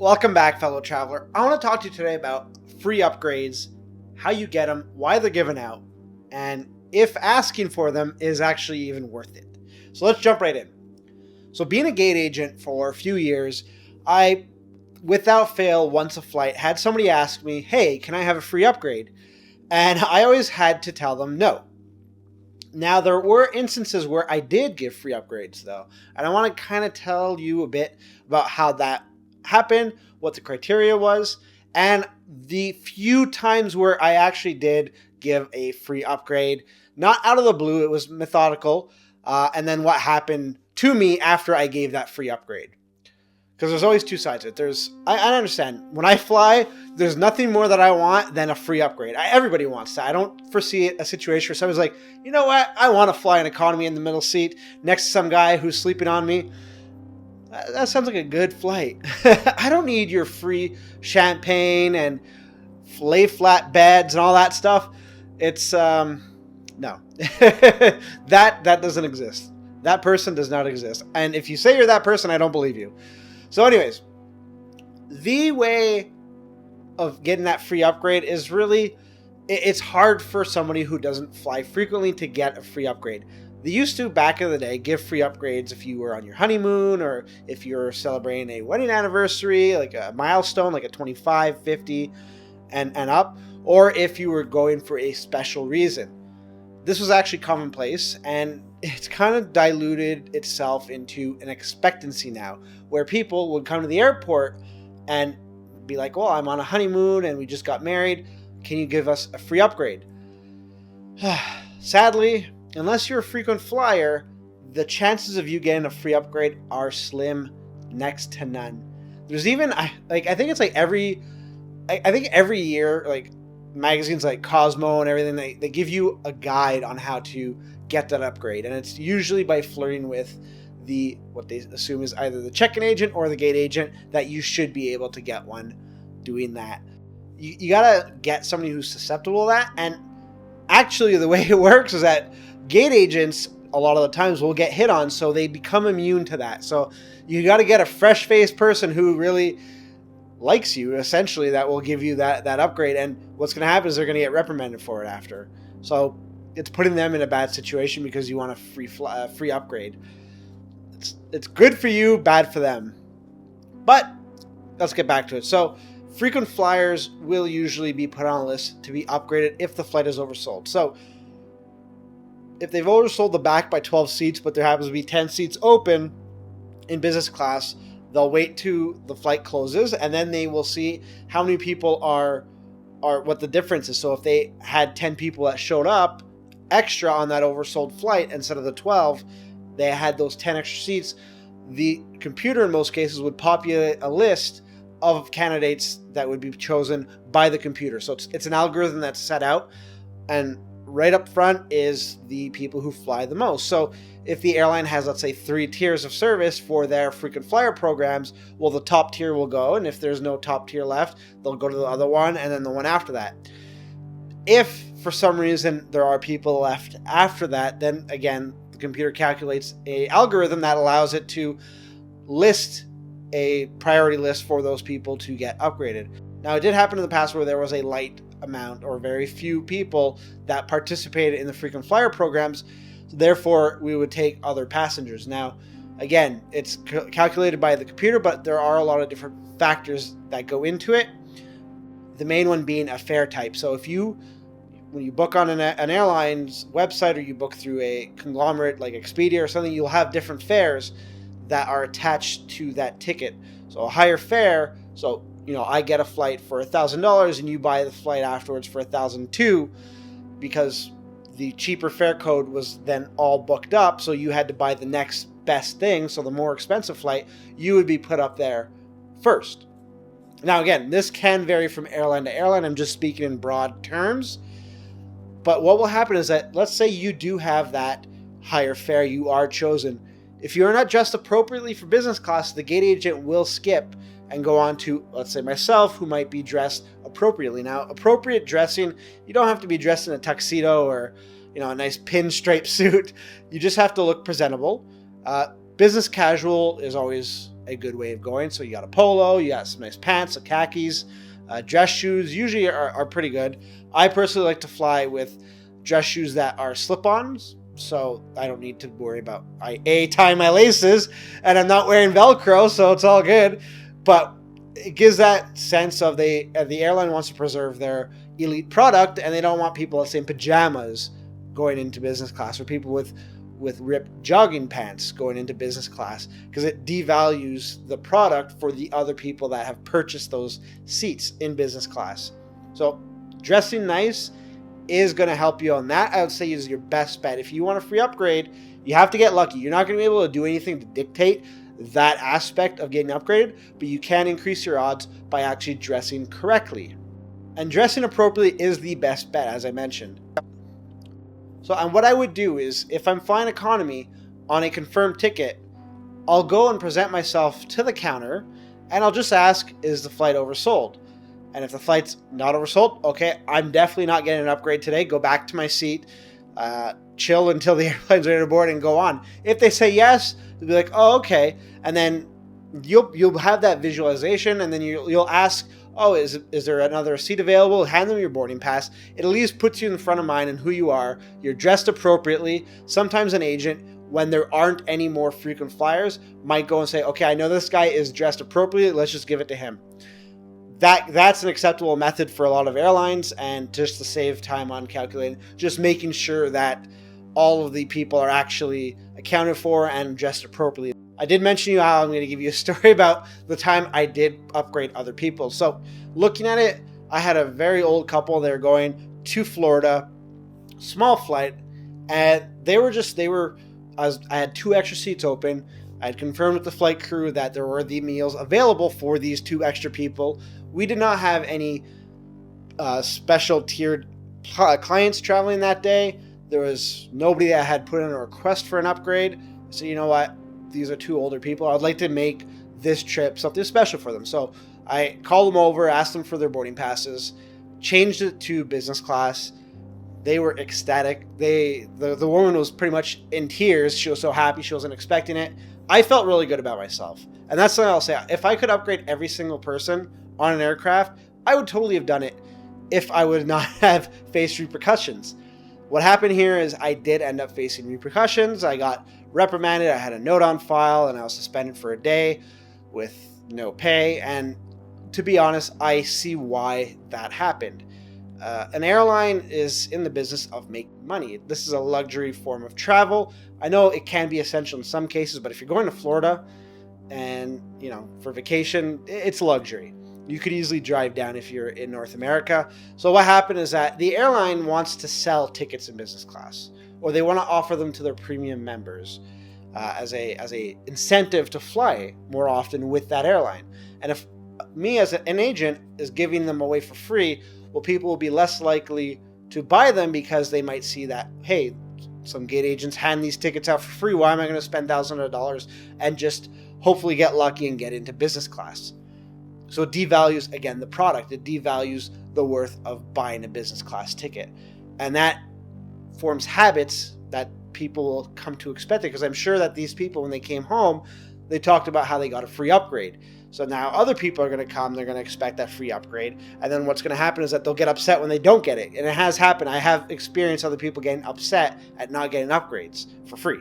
Welcome back, fellow traveler. I want to talk to you today about free upgrades, how you get them, why they're given out, and if asking for them is actually even worth it. So let's jump right in. So being a gate agent for a few years, I, without fail, once a flight, had somebody ask me, hey, can I have a free upgrade? And I always had to tell them no. Now, there were instances where I did give free upgrades, though, and I want to kind of tell you a bit about how that happened, what the criteria was, and the few times where I actually did give a free upgrade. Not out of the blue, it was methodical, and then what happened to me after I gave that free upgrade. Because there's always two sides of it. I understand. When I fly, there's nothing more that I want than a free upgrade. Everybody wants that. I don't foresee a situation where somebody's like, you know what? I want to fly an economy in the middle seat next to some guy who's sleeping on me. That sounds like a good flight. I don't need your free champagne and lay flat beds and all that stuff. It's, no. that doesn't exist. That person does not exist. And if you say you're that person, I don't believe you. So anyways, the way of getting that free upgrade is really, it's hard for somebody who doesn't fly frequently to get a free upgrade. They used to, back in the day, give free upgrades if you were on your honeymoon or if you're celebrating a wedding anniversary, like a milestone, like a 25, 50, and up, or if you were going for a special reason. This was actually commonplace, and it's kind of diluted itself into an expectancy now, where people would come to the airport and be like, well, I'm on a honeymoon and we just got married. Can you give us a free upgrade? Sadly, unless you're a frequent flyer, the chances of you getting a free upgrade are slim, next to none. There's even, I think it's like every year, like magazines like Cosmo and everything, they give you a guide on how to get that upgrade. And it's usually by flirting with what they assume is either the check-in agent or the gate agent, that you should be able to get one doing that. You gotta get somebody who's susceptible to that. And actually the way it works is that gate agents a lot of the times will get hit on, so they become immune to that. So you got to get a fresh-faced person who really likes you, essentially, that will give you that upgrade. And what's going to happen is they're going to get reprimanded for it after. So it's putting them in a bad situation because you want a free upgrade. It's good for you, bad for them. But let's get back to it. So frequent flyers will usually be put on a list to be upgraded if the flight is oversold. So if they've oversold the back by 12 seats, but there happens to be 10 seats open in business class, they'll wait till the flight closes, and then they will see how many people are what the difference is. So if they had 10 people that showed up extra on that oversold flight instead of the 12, they had those 10 extra seats, the computer in most cases would populate a list of candidates that would be chosen by the computer. So it's an algorithm that's set out, and right up front is the people who fly the most. So if the airline has, let's say, 3 tiers of service for their frequent flyer programs, well, the top tier will go, and if there's no top tier left, they'll go to the other one and then the one after that. If for some reason there are people left after that, then again, the computer calculates an algorithm that allows it to list a priority list for those people to get upgraded. Now, it did happen in the past where there was a light amount or very few people that participated in the frequent flyer programs. Therefore, we would take other passengers. Now, again, it's calculated by the computer, but there are a lot of different factors that go into it. The main one being a fare type. So when you book on an airline's website, or you book through a conglomerate like Expedia or something, you'll have different fares that are attached to that ticket. So a higher fare, so I get a flight for $1,000 and you buy the flight afterwards for $1,002 because the cheaper fare code was then all booked up. So you had to buy the next best thing. So the more expensive flight, you would be put up there first. Now, again, this can vary from airline to airline. I'm just speaking in broad terms. But what will happen is that, let's say you do have that higher fare, you are chosen. If you're not dressed appropriately for business class, the gate agent will skip and go on to, let's say, myself, who might be dressed appropriately. Now, appropriate dressing, you don't have to be dressed in a tuxedo or, a nice pinstripe suit. You just have to look presentable. Business casual is always a good way of going. So you got a polo, you got some nice pants, some khakis, dress shoes usually are pretty good. I personally like to fly with dress shoes that are slip-ons, so I don't need to worry about tie my laces, and I'm not wearing Velcro, so it's all good. But it gives that sense of the airline wants to preserve their elite product, and they don't want people, let's say, in pajamas going into business class, or people with ripped jogging pants going into business class, because it devalues the product for the other people that have purchased those seats in business class. So dressing nice is going to help you on that. I would say is your best bet. If you want a free upgrade, you have to get lucky. You're not going to be able to do anything to dictate that aspect of getting upgraded, but you can increase your odds by actually dressing correctly. And dressing appropriately is the best bet, as I mentioned. So, and what I would do is, if I'm flying economy on a confirmed ticket, I'll go and present myself to the counter, and I'll just ask, is the flight oversold? And if the flight's not oversold, okay, I'm definitely not getting an upgrade today. Go back to my seat, chill until the airplane's ready to board, and go on. If they say yes, they'll be like, oh, okay. And then you'll have that visualization, and then you'll ask, oh, is there another seat available? Hand them your boarding pass. It at least puts you in front of mind and who you are. You're dressed appropriately. Sometimes an agent, when there aren't any more frequent flyers, might go and say, okay, I know this guy is dressed appropriately. Let's just give it to him. That's an acceptable method for a lot of airlines, and just to save time on calculating, just making sure that all of the people are actually accounted for and dressed appropriately. I did mention how I'm going to give you a story about the time I did upgrade other people. So looking at it, I had a very old couple. They were going to Florida, small flight, and I had 2 extra seats open. I had confirmed with the flight crew that there were the meals available for these 2 extra people. We did not have any special tiered clients traveling that day. There was nobody that had put in a request for an upgrade. So you know what? These are 2 older people. I'd like to make this trip something special for them. So I called them over, asked them for their boarding passes, changed it to business class. They were ecstatic. The woman was pretty much in tears. She was so happy. She wasn't expecting it. I felt really good about myself. And that's what I'll say. If I could upgrade every single person on an aircraft, I would totally have done it if I would not have faced repercussions. What happened here is I did end up facing repercussions. I got reprimanded. I had a note on file, and I was suspended for a day with no pay. And to be honest, I see why that happened. An airline is in the business of making money. This is a luxury form of travel. I know it can be essential in some cases, but if you're going to Florida and, for vacation, it's luxury. You could easily drive down if you're in North America. So what happened is that the airline wants to sell tickets in business class, or they want to offer them to their premium members as a incentive to fly more often with that airline. And if me as an agent is giving them away for free, well, people will be less likely to buy them because they might see that, hey, some gate agents hand these tickets out for free. Why am I going to spend thousands of dollars and just hopefully get lucky and get into business class? So it devalues, again, the product. It devalues the worth of buying a business class ticket. And that forms habits that people will come to expect it, because I'm sure that these people, when they came home, they talked about how they got a free upgrade. So now other people are going to come, they're going to expect that free upgrade. And then what's going to happen is that they'll get upset when they don't get it. And it has happened. I have experienced other people getting upset at not getting upgrades for free.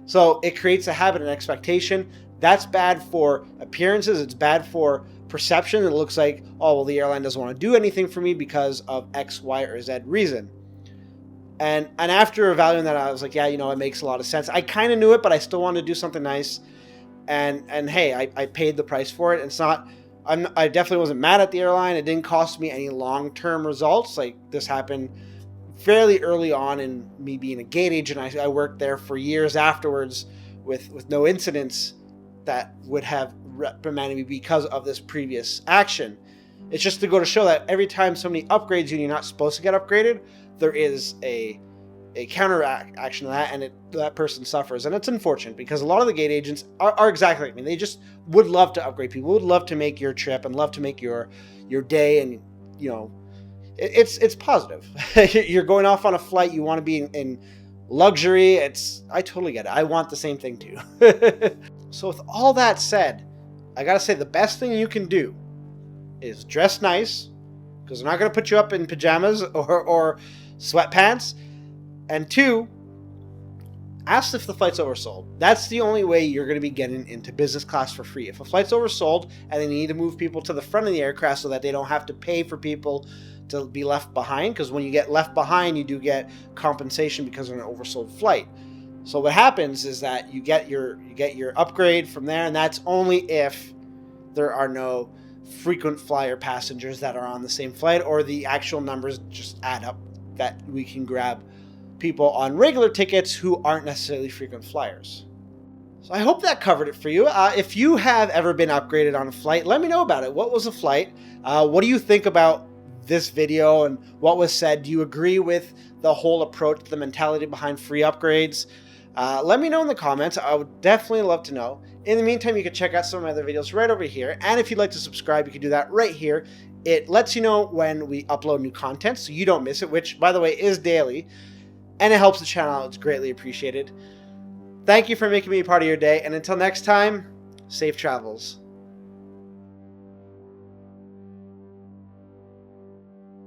So it creates a habit and expectation. That's bad for appearances. It's bad for perception. It looks like, oh, well, the airline doesn't want to do anything for me because of X, Y, or Z reason. And after evaluating that, I was like, yeah, it makes a lot of sense. I kind of knew it, but I still wanted to do something nice. And hey, I paid the price for it. It's not, I definitely wasn't mad at the airline. It didn't cost me any long-term results. Like, this happened fairly early on in me being a gate agent. I worked there for years afterwards with no incidents that would have reprimanded me because of this previous action. It's just to go to show that every time somebody upgrades you and you're not supposed to get upgraded, there is a counter action to that, and that person suffers. And it's unfortunate because a lot of the gate agents are exactly like me. They just would love to upgrade people, would love to make your trip and love to make your day. And, it's positive. You're going off on a flight. You want to be in luxury. I totally get it. I want the same thing too. So with all that said, I gotta say the best thing you can do is dress nice, because they're not gonna put you up in pajamas or sweatpants. And two, ask if the flight's oversold. That's the only way you're going to be getting into business class for free. If a flight's oversold and they need to move people to the front of the aircraft so that they don't have to pay for people to be left behind, because when you get left behind, you do get compensation because of an oversold flight. So what happens is that you get your upgrade from there, and that's only if there are no frequent flyer passengers that are on the same flight, or the actual numbers just add up that we can grab people on regular tickets who aren't necessarily frequent flyers. So I hope that covered it for you. If you have ever been upgraded on a flight, let me know about it. What was the flight? What do you think about this video and what was said? Do you agree with the whole approach, the mentality behind free upgrades? Let me know in the comments. I would definitely love to know. In the meantime, you can check out some of my other videos right over here. And if you'd like to subscribe, you can do that right here. It lets you know when we upload new content so you don't miss it, which, by the way, is daily. And it helps the channel out. It's greatly appreciated. Thank you for making me a part of your day. And until next time, safe travels.